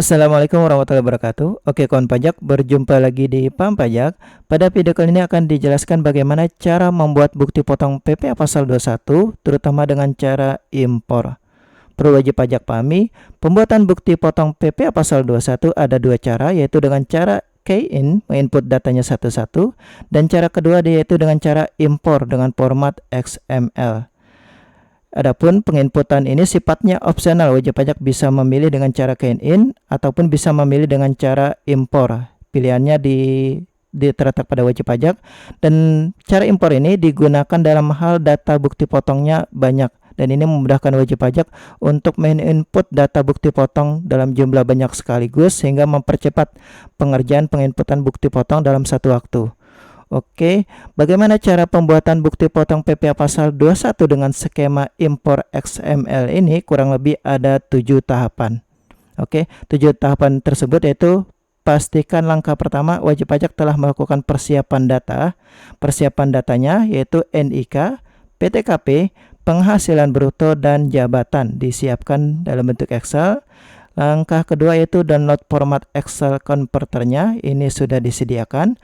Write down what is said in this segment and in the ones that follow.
Assalamualaikum warahmatullahi wabarakatuh. Oke, kawan pajak, berjumpa lagi di Paham Pajak. Pada video kali ini akan dijelaskan bagaimana cara membuat bukti potong PPh Pasal 21, terutama dengan cara impor. Perlu wajib pajak pahami, pembuatan bukti potong PPh Pasal 21 ada dua cara, yaitu dengan cara key-in, menginput datanya satu-satu, dan cara kedua yaitu dengan cara impor dengan format XML. Adapun penginputan ini sifatnya opsional, wajib pajak bisa memilih dengan cara key-in ataupun bisa memilih dengan cara impor. Pilihannya terletak pada wajib pajak, dan cara impor ini digunakan dalam hal data bukti potongnya banyak, dan ini memudahkan wajib pajak untuk menginput data bukti potong dalam jumlah banyak sekaligus sehingga mempercepat pengerjaan penginputan bukti potong dalam satu waktu. Oke, bagaimana cara pembuatan bukti potong PPh Pasal 21 dengan skema impor XML ini? Kurang lebih ada 7 tahapan. Oke, 7 tahapan tersebut yaitu: pastikan langkah pertama wajib pajak telah melakukan persiapan data. Persiapan datanya yaitu NIK, PTKP, penghasilan bruto, dan jabatan disiapkan dalam bentuk Excel. Langkah kedua yaitu download format Excel converternya, ini sudah disediakan.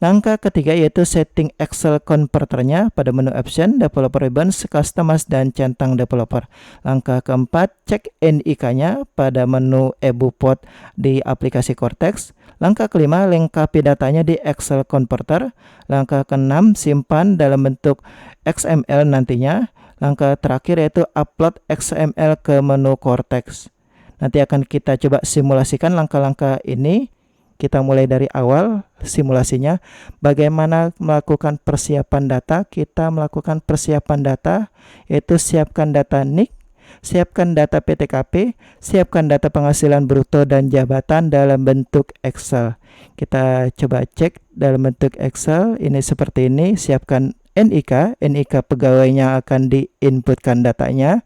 Langkah ketiga yaitu setting Excel converternya pada menu option, developer ribbons, customize, dan centang developer. Langkah keempat, cek NIK-nya pada menu eBupot di aplikasi Cortex. Langkah kelima, lengkapi datanya di Excel converter. Langkah keenam, simpan dalam bentuk XML nantinya. Langkah terakhir yaitu upload XML ke menu Cortex. Nanti akan kita coba simulasikan langkah-langkah ini. Kita mulai dari awal simulasinya. Bagaimana melakukan persiapan data? Kita melakukan persiapan data yaitu siapkan data NIK, siapkan data PTKP, siapkan data penghasilan bruto dan jabatan dalam bentuk Excel. Kita coba cek dalam bentuk Excel ini seperti ini. Siapkan NIK pegawainya akan diinputkan datanya.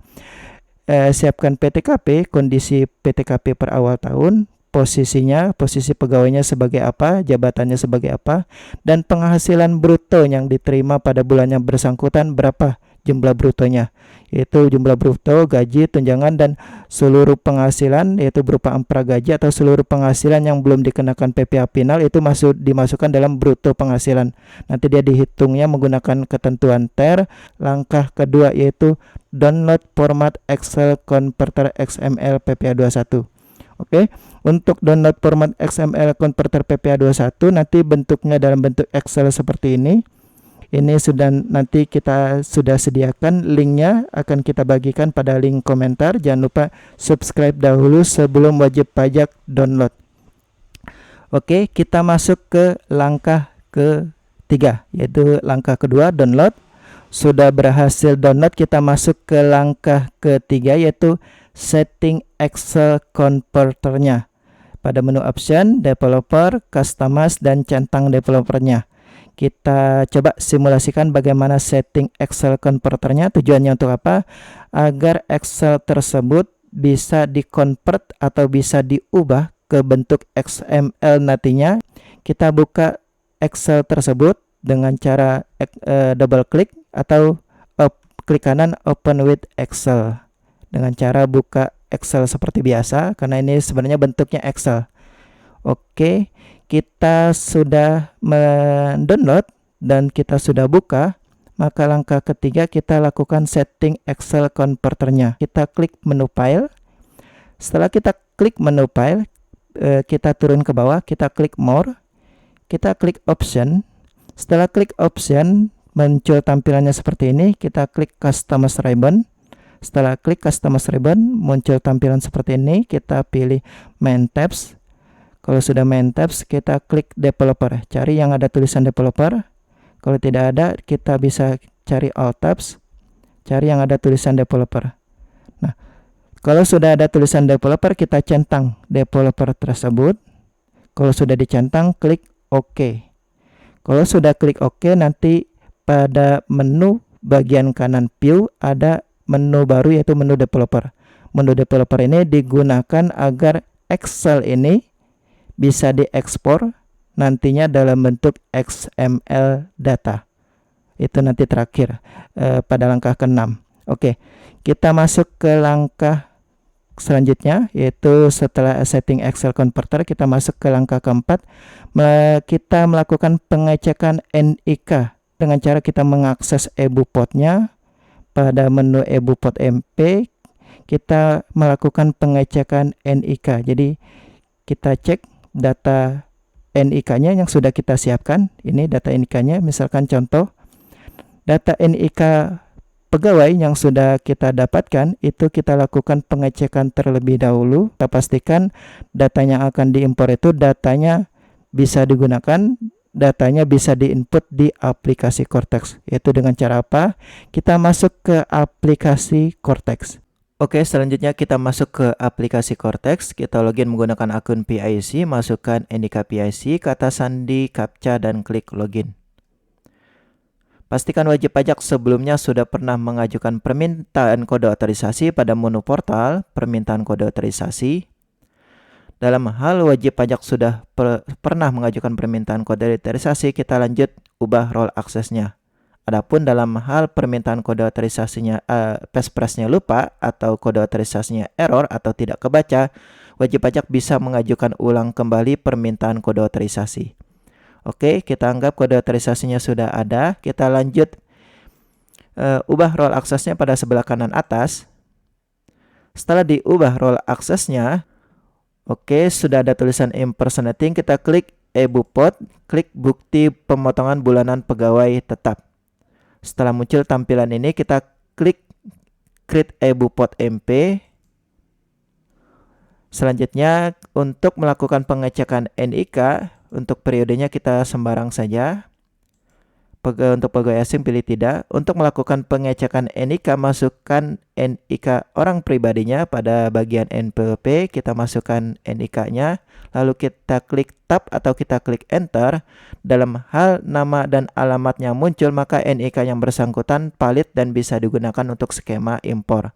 Siapkan PTKP, kondisi PTKP per awal tahun, posisinya, posisi pegawainya sebagai apa, jabatannya sebagai apa, dan penghasilan bruto yang diterima pada bulan yang bersangkutan berapa jumlah brutonya, yaitu jumlah bruto, gaji, tunjangan, dan seluruh penghasilan, yaitu berupa ampra gaji atau seluruh penghasilan yang belum dikenakan PPh final itu dimasukkan dalam bruto penghasilan. Nanti dia dihitungnya menggunakan ketentuan TER. Langkah kedua yaitu download format Excel converter XML PPh 21. Oke, untuk download format XML converter PPh 21 nanti bentuknya dalam bentuk Excel seperti ini. Ini nanti kita sudah sediakan linknya, akan kita bagikan pada link komentar. Jangan lupa subscribe dahulu sebelum wajib pajak download. Oke, kita masuk ke langkah ketiga, yaitu langkah kedua, download. Sudah berhasil download, kita masuk ke langkah ketiga yaitu setting Excel converternya. Pada menu option, developer, customize, dan centang developernya. Kita coba simulasikan bagaimana setting Excel converternya. Tujuannya untuk apa? Agar Excel tersebut bisa di-convert atau bisa diubah ke bentuk XML nantinya. Kita buka Excel tersebut dengan cara double klik atau klik kanan open with Excel. Dengan cara buka Excel seperti biasa, karena ini sebenarnya bentuknya Excel. Oke, kita sudah mendownload dan kita sudah buka. Maka langkah ketiga kita lakukan setting Excel converternya. Kita klik menu file. Setelah kita klik menu file, kita turun ke bawah, kita klik more, kita klik option. Setelah klik option, muncul tampilannya seperti ini. Kita klik customize ribbon. Setelah klik customize ribbon, muncul tampilan seperti ini. Kita pilih main tabs. Kalau sudah main tabs, kita klik developer. Cari yang ada tulisan developer. Kalau tidak ada, kita bisa cari all tabs. Cari yang ada tulisan developer. Nah, kalau sudah ada tulisan developer, kita centang developer tersebut. Kalau sudah dicentang, klik OK. Kalau sudah klik OK, nanti pada menu bagian kanan view ada menu baru yaitu menu developer. Menu developer ini digunakan agar Excel ini bisa diekspor nantinya dalam bentuk XML data. Itu nanti terakhir pada langkah ke-6. Oke, kita masuk ke langkah selanjutnya, yaitu setelah setting Excel converter, kita masuk ke langkah keempat. Kita melakukan pengecekan NIK dengan cara kita mengakses EBUPOT-nya. Pada menu EBUPOT MP, kita melakukan pengecekan NIK. Jadi kita cek data NIK-nya yang sudah kita siapkan. Ini data NIK-nya, misalkan contoh data NIK pegawai yang sudah kita dapatkan, itu kita lakukan pengecekan terlebih dahulu. Kita pastikan datanya akan diimpor itu datanya bisa digunakan, datanya bisa diinput di aplikasi Cortex. Yaitu dengan cara apa? Kita masuk ke aplikasi Cortex. Oke, selanjutnya kita masuk ke aplikasi Cortex. Kita login menggunakan akun PIC, masukkan NIK PIC, kata sandi, CAPTCHA, dan klik login. Pastikan wajib pajak sebelumnya sudah pernah mengajukan permintaan kode otorisasi pada menu portal permintaan kode otorisasi. Dalam hal wajib pajak sudah pernah mengajukan permintaan kode otorisasi, kita lanjut ubah role access-nya. Adapun dalam hal permintaan kode otorisasinya passphrase-nya lupa atau kode otorisasinya error atau tidak kebaca, wajib pajak bisa mengajukan ulang kembali permintaan kode otorisasi. Oke, kita anggap kode otorisasinya sudah ada. Kita lanjut ubah role access-nya pada sebelah kanan atas. Setelah diubah role access-nya, oke, sudah ada tulisan impersonating. Kita klik EBUPOT, klik bukti pemotongan bulanan pegawai tetap. Setelah muncul tampilan ini, kita klik create EBUPOT MP. Selanjutnya, untuk melakukan pengecekan NIK, untuk periodenya kita sembarang saja. Untuk pegawai asing pilih tidak. Untuk melakukan pengecekan NIK, masukkan NIK orang pribadinya pada bagian NPWP. Kita masukkan NIK-nya. Lalu kita klik tab atau kita klik enter. Dalam hal nama dan alamatnya muncul, maka NIK yang bersangkutan valid dan bisa digunakan untuk skema impor.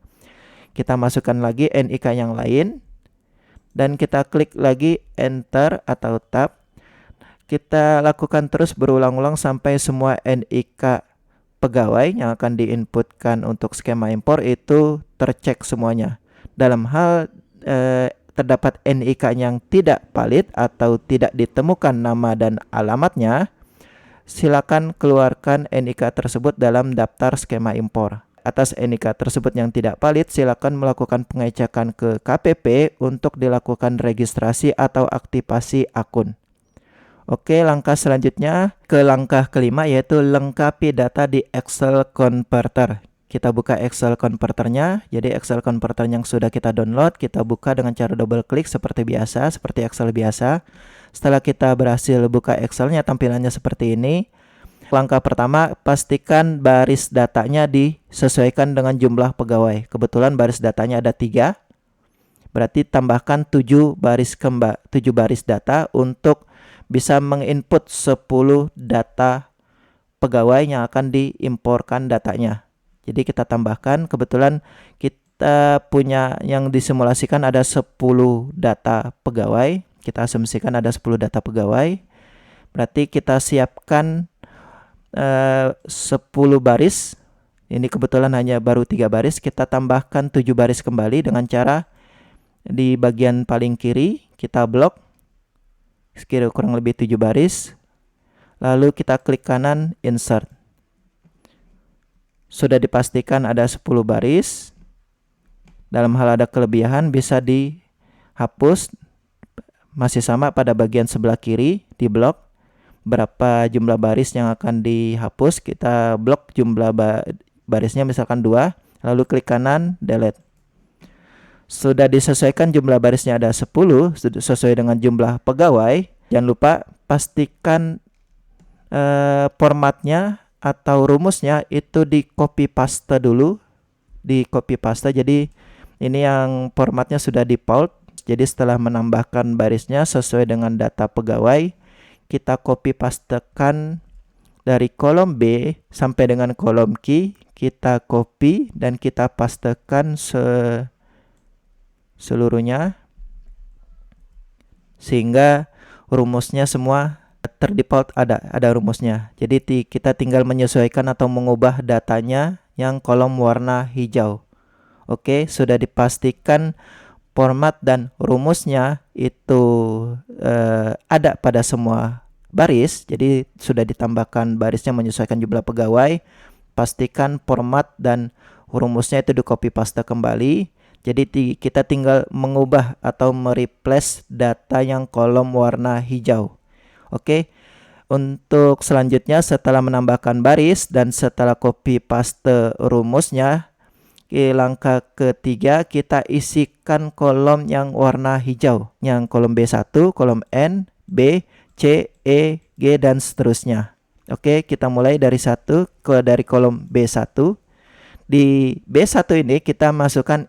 Kita masukkan lagi NIK yang lain. Dan kita klik lagi enter atau tab. Kita lakukan terus berulang-ulang sampai semua NIK pegawai yang akan diinputkan untuk skema impor itu tercek semuanya. Dalam hal terdapat NIK yang tidak valid atau tidak ditemukan nama dan alamatnya, silakan keluarkan NIK tersebut dalam daftar skema impor. Atas NIK tersebut yang tidak valid, silakan melakukan pengecekan ke KPP untuk dilakukan registrasi atau aktivasi akun. Oke, langkah selanjutnya ke langkah kelima, yaitu lengkapi data di Excel Converter. Kita buka Excel Converternya. Jadi Excel Converter yang sudah kita download, kita buka dengan cara double klik seperti biasa, seperti Excel biasa. Setelah kita berhasil buka Excelnya, tampilannya seperti ini. Langkah pertama, pastikan baris datanya disesuaikan dengan jumlah pegawai. Kebetulan baris datanya ada 3. Berarti tambahkan 7 baris data untuk bisa menginput 10 data pegawai yang akan diimporkan datanya. Jadi kita tambahkan, kebetulan kita punya yang disimulasikan ada 10 data pegawai. Kita asumsikan ada 10 data pegawai. Berarti kita siapkan 10 baris. Ini kebetulan hanya baru 3 baris. Kita tambahkan 7 baris kembali dengan cara di bagian paling kiri kita blok sekira kurang lebih 7 baris. Lalu kita klik kanan insert. Sudah dipastikan ada 10 baris. Dalam hal ada kelebihan bisa dihapus. Masih sama pada bagian sebelah kiri di blok. Berapa jumlah baris yang akan dihapus, kita blok jumlah barisnya misalkan 2. Lalu klik kanan delete. Sudah disesuaikan jumlah barisnya ada 10 sesuai dengan jumlah pegawai. Jangan lupa pastikan formatnya atau rumusnya itu di copy paste dulu. Di copy paste. Jadi ini yang formatnya sudah default. Jadi setelah menambahkan barisnya sesuai dengan data pegawai, kita copy pastekan dari kolom B sampai dengan kolom Q. Kita copy dan kita pastekan seluruhnya sehingga rumusnya semua terdefault ada rumusnya. Jadi kita tinggal menyesuaikan atau mengubah datanya yang kolom warna hijau. Oke, sudah dipastikan format dan rumusnya itu ada pada semua baris, jadi sudah ditambahkan barisnya menyesuaikan jumlah pegawai. Pastikan format dan rumusnya itu di copy paste kembali. Jadi kita tinggal mengubah atau mereplace data yang kolom warna hijau. Oke. Untuk selanjutnya, setelah menambahkan baris dan setelah copy paste rumusnya, langkah ketiga kita isikan kolom yang warna hijau, yang kolom B1, kolom N, B, C, E, G, dan seterusnya. Oke, kita mulai dari kolom B1. Di B1 ini kita masukkan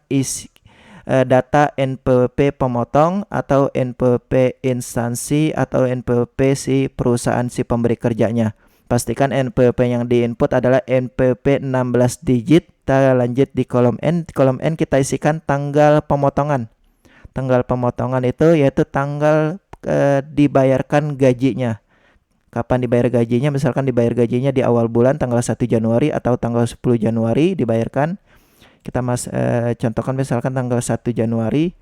data NPWP pemotong atau NPWP instansi atau NPWP si perusahaan si pemberi kerjanya. Pastikan NPWP yang diinput adalah NPWP 16 digit. Kita lanjut di kolom N. Di kolom N kita isikan tanggal pemotongan. Tanggal pemotongan itu yaitu tanggal dibayarkan gajinya. Kapan dibayar gajinya? Misalkan dibayar gajinya di awal bulan tanggal 1 Januari atau tanggal 10 Januari dibayarkan. Kita contohkan misalkan tanggal 1 Januari.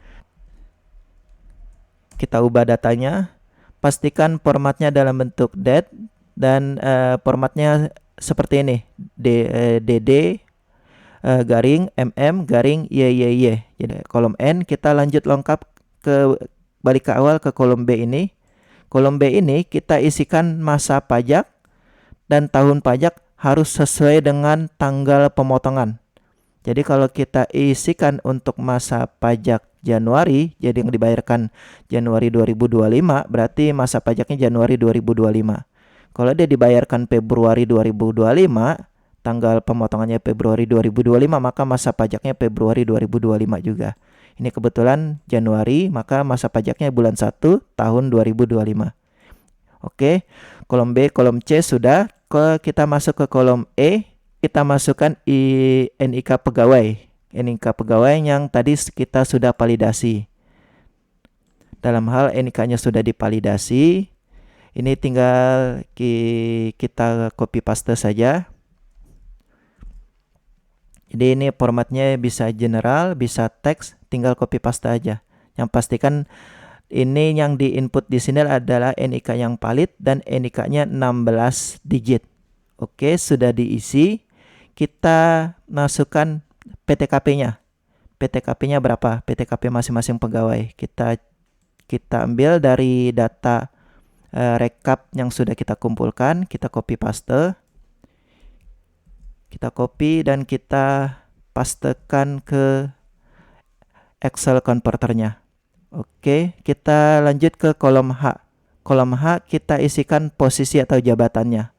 Kita ubah datanya. Pastikan formatnya dalam bentuk date dan formatnya seperti ini. DD garing MM garing YYY. Jadi kolom N kita lanjut lengkap balik ke awal ke kolom B ini. Kolom B ini kita isikan masa pajak dan tahun pajak harus sesuai dengan tanggal pemotongan. Jadi kalau kita isikan untuk masa pajak Januari, jadi yang dibayarkan Januari 2025, berarti masa pajaknya Januari 2025. Kalau dia dibayarkan Februari 2025, tanggal pemotongannya Februari 2025, maka masa pajaknya Februari 2025 juga. Ini kebetulan Januari, maka masa pajaknya bulan 1 tahun 2025. Oke, kolom B, kolom C sudah. Kita masuk ke kolom E. Kita masukkan NIK pegawai. NIK pegawai yang tadi kita sudah validasi. Dalam hal NIK-nya sudah divalidasi, ini tinggal kita copy paste saja. Jadi ini formatnya bisa general, bisa teks, tinggal copy paste aja. Yang pastikan ini yang diinput di sini adalah NIK yang valid dan NIK-nya 16 digit. Oke, sudah diisi. Kita masukkan PTKP-nya. PTKP-nya berapa? PTKP masing-masing pegawai. Kita ambil dari data rekap yang sudah kita kumpulkan, kita copy paste. Kita copy dan kita pastekan ke Excel converternya. Oke, kita lanjut ke kolom H. Kolom H kita isikan posisi atau jabatannya.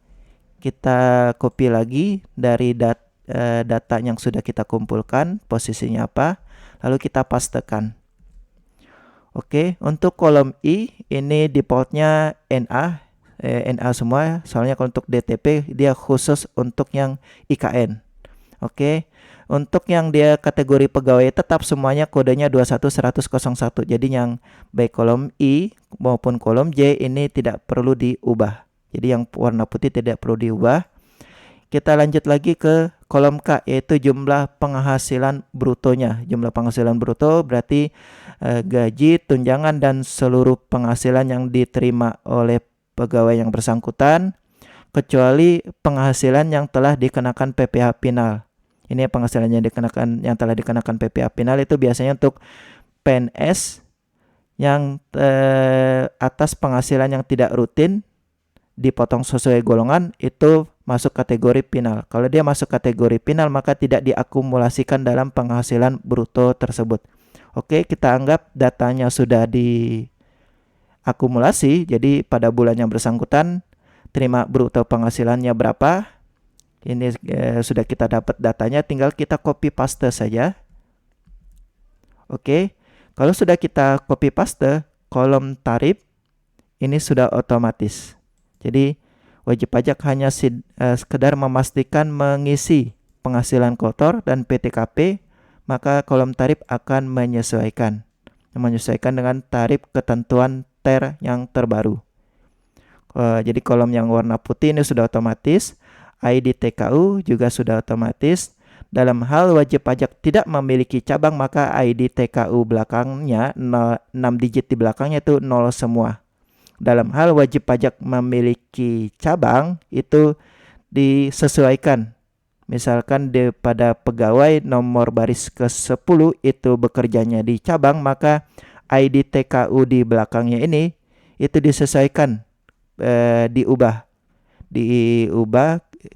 Kita copy lagi dari data yang sudah kita kumpulkan, posisinya apa, lalu kita pastekan. Oke, untuk kolom I ini defaultnya NA semua, soalnya kalau untuk DTP dia khusus untuk yang IKN. Oke, untuk yang dia kategori pegawai tetap semuanya kodenya 21101. Jadi yang baik kolom I maupun kolom J ini tidak perlu diubah. Jadi yang warna putih tidak perlu diubah. Kita lanjut lagi ke kolom K, yaitu jumlah penghasilan brutonya. Jumlah penghasilan bruto berarti gaji, tunjangan, dan seluruh penghasilan yang diterima oleh pegawai yang bersangkutan, kecuali penghasilan yang telah dikenakan PPh final. Ini penghasilan yang telah dikenakan PPh final itu biasanya untuk PNS yang atas penghasilan yang tidak rutin dipotong sesuai golongan itu masuk kategori final. Kalau dia masuk kategori final maka tidak diakumulasikan dalam penghasilan bruto tersebut. Oke, kita anggap datanya sudah diakumulasi. Jadi pada bulan yang bersangkutan terima bruto penghasilannya berapa. Ini sudah kita dapat datanya, tinggal kita copy paste saja. Oke, kalau sudah kita copy paste, kolom tarif ini sudah otomatis. Jadi wajib pajak hanya sekedar memastikan mengisi penghasilan kotor dan PTKP, maka kolom tarif akan menyesuaikan dengan tarif ketentuan TER yang terbaru. Jadi kolom yang warna putih ini sudah otomatis, ID TKU juga sudah otomatis, Dalam hal wajib pajak tidak memiliki cabang, maka ID TKU belakangnya 6 digit di belakangnya itu 0 semua. Dalam hal wajib pajak memiliki cabang, itu disesuaikan. Misalkan pada pegawai nomor baris ke-10 itu bekerjanya di cabang, maka ID TKU di belakangnya ini itu disesuaikan, diubah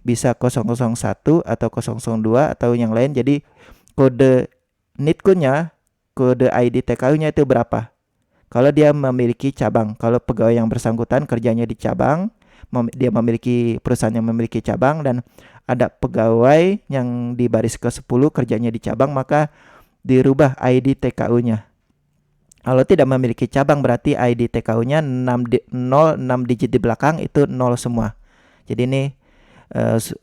bisa 001 atau 002 atau yang lain. Jadi kode NITKU-nya, kode ID TKU-nya itu berapa kalau dia memiliki cabang. Kalau pegawai yang bersangkutan kerjanya di cabang, dia memiliki perusahaan yang memiliki cabang, dan ada pegawai yang di baris ke-10 kerjanya di cabang, maka dirubah ID TKU-nya. Kalau tidak memiliki cabang berarti ID TKU-nya 6 digit di belakang itu 0 semua. Jadi ini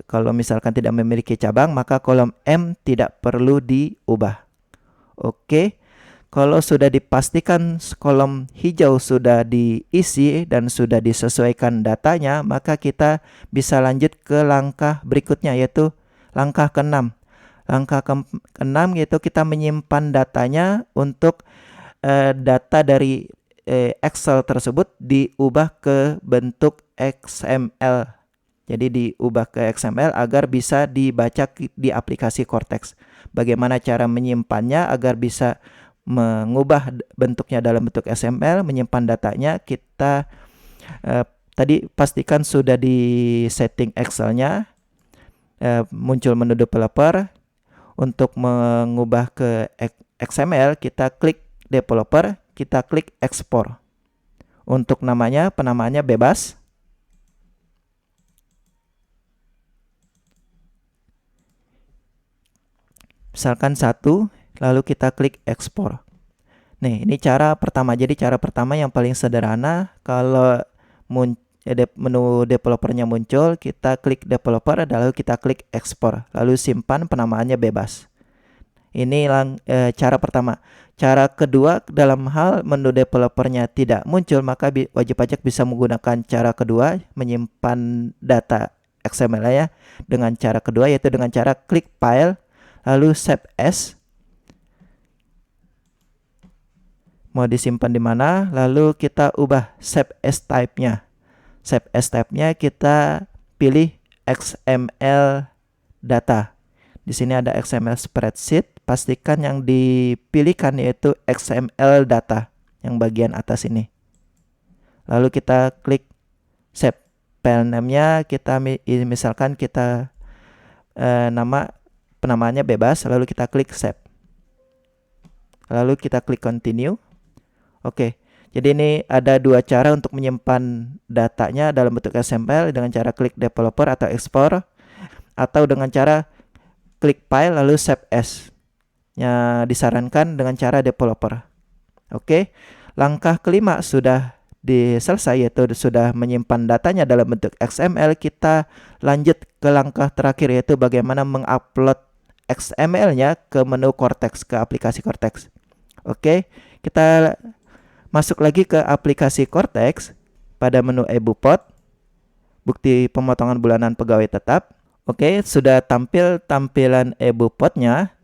kalau misalkan tidak memiliki cabang, maka kolom M tidak perlu diubah. Oke. Kalau sudah dipastikan kolom hijau sudah diisi dan sudah disesuaikan datanya, maka kita bisa lanjut ke langkah berikutnya, yaitu langkah ke-6. Langkah ke-6 yaitu kita menyimpan datanya untuk data dari Excel tersebut diubah ke bentuk XML. Jadi diubah ke XML agar bisa dibaca di aplikasi Cortex. Bagaimana cara menyimpannya agar bisa mengubah bentuknya dalam bentuk XML, menyimpan datanya, kita tadi pastikan sudah di setting Excel-nya, muncul menu developer. Untuk mengubah ke XML, kita klik developer, kita klik export. Untuk penamaannya bebas. Misalkan 1, lalu kita klik ekspor. Nih, ini cara pertama. Jadi cara pertama yang paling sederhana, kalau menu developernya muncul, kita klik developer, lalu kita klik ekspor, lalu simpan, penamaannya bebas. Ini cara pertama. Cara kedua, dalam hal menu developernya tidak muncul, maka wajib pajak bisa menggunakan cara kedua, menyimpan data XML ya, dengan cara kedua, yaitu dengan cara klik file, lalu save as. Mau disimpan di mana? Lalu kita ubah save as type-nya. Save as type-nya kita pilih XML data. Di sini ada XML spreadsheet. Pastikan yang dipilihkan yaitu XML data yang bagian atas ini. Lalu kita klik save. File name-nya kita misalkan kita penamaannya bebas, lalu kita klik save. Lalu kita klik continue. Oke. Jadi ini ada dua cara untuk menyimpan datanya dalam bentuk XML, dengan cara klik developer atau export, atau dengan cara klik file lalu save as. Disarankan dengan cara developer. Oke. Langkah kelima sudah selesai, yaitu sudah menyimpan datanya dalam bentuk XML. Kita lanjut ke langkah terakhir, yaitu bagaimana mengupload XML-nya ke menu Cortex, ke aplikasi Cortex. Oke, kita masuk lagi ke aplikasi Cortex pada menu eBupot, bukti pemotongan bulanan pegawai tetap. Oke, sudah tampil tampilan eBupotnya.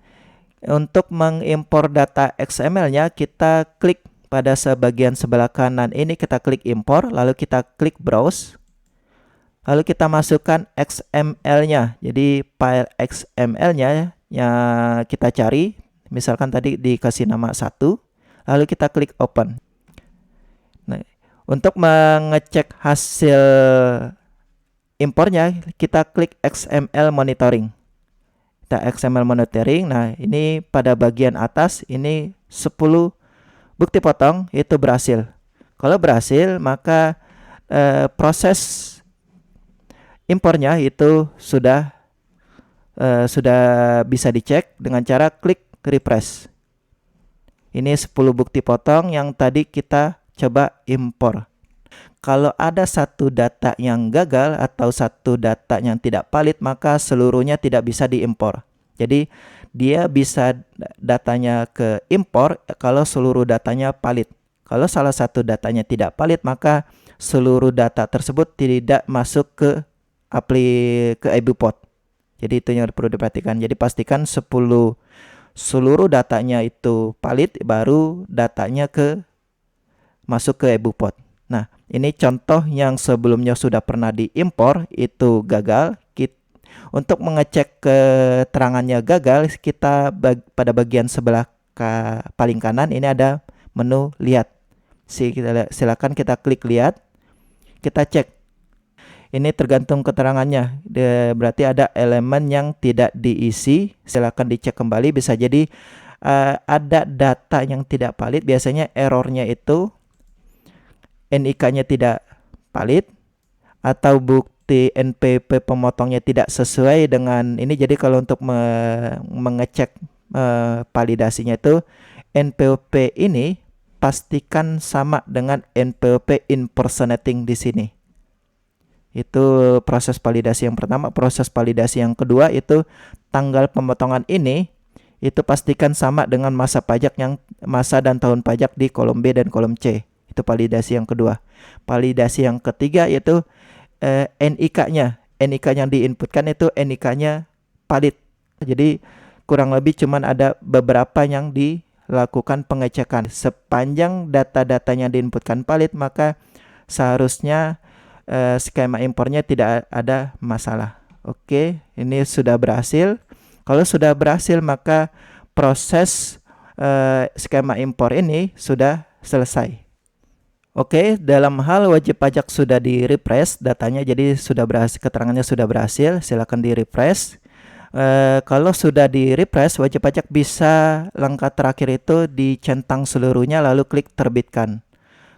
Untuk mengimpor data XML-nya, kita klik pada bagian sebelah kanan ini, kita klik impor, lalu kita klik browse. Lalu kita masukkan XML-nya. Jadi file XML-nya yang kita cari, misalkan tadi dikasih nama 1, lalu kita klik open. Nah, untuk mengecek hasil impornya, kita klik XML monitoring. Kita XML monitoring. Nah, ini pada bagian atas ini 10 bukti potong itu berhasil. Kalau berhasil, maka proses impornya itu sudah bisa dicek dengan cara klik refresh. Ini 10 bukti potong yang tadi kita coba impor. Kalau ada satu data yang gagal atau satu data yang tidak valid, maka seluruhnya tidak bisa diimpor. Jadi dia bisa datanya ke impor kalau seluruh datanya valid. Kalau salah satu datanya tidak valid, maka seluruh data tersebut tidak masuk ke eBupot. Jadi itu yang perlu diperhatikan. Jadi pastikan seluruh datanya itu valid, baru datanya masuk ke EBUPOD. Nah, ini contoh yang sebelumnya sudah pernah diimpor itu gagal. Untuk mengecek keterangannya gagal, kita pada bagian sebelah paling kanan ini ada menu lihat. Silakan kita klik lihat. Kita cek. Ini tergantung keterangannya. Berarti ada elemen yang tidak diisi. Silakan dicek kembali. Bisa jadi ada data yang tidak valid. Biasanya errornya itu NIK-nya tidak valid atau bukti NPWP pemotongnya tidak sesuai dengan ini. Jadi kalau untuk mengecek validasinya itu NPWP ini pastikan sama dengan NPWP impersonating di sini. Itu proses validasi yang pertama. Proses validasi yang kedua itu tanggal pemotongan ini itu pastikan sama dengan masa dan tahun pajak di kolom B dan kolom C. Itu validasi yang kedua. Validasi yang ketiga yaitu NIK-nya. NIK yang diinputkan itu NIK-nya valid. Jadi kurang lebih cuman ada beberapa yang dilakukan pengecekan. Sepanjang data-datanya diinputkan valid, maka seharusnya skema impornya tidak ada masalah. Oke, ini sudah berhasil. Kalau sudah berhasil, maka proses skema impor ini sudah selesai. Oke, dalam hal wajib pajak sudah di-refresh datanya, jadi sudah berhasil, keterangannya sudah berhasil. Silakan di-refresh. Kalau sudah di-refresh, wajib pajak bisa langkah terakhir itu dicentang seluruhnya lalu klik terbitkan.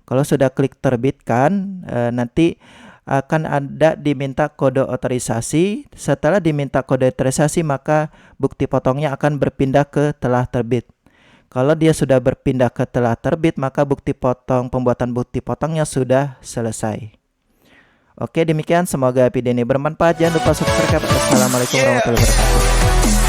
Kalau sudah klik terbitkan, nanti akan ada diminta kode otorisasi. Setelah diminta kode otorisasi, maka bukti potongnya akan berpindah ke telah terbit. Kalau dia sudah berpindah ke telah terbit, maka pembuatan bukti potongnya sudah selesai. Oke, demikian. Semoga video ini bermanfaat. Jangan lupa subscribe. Assalamualaikum warahmatullahi wabarakatuh.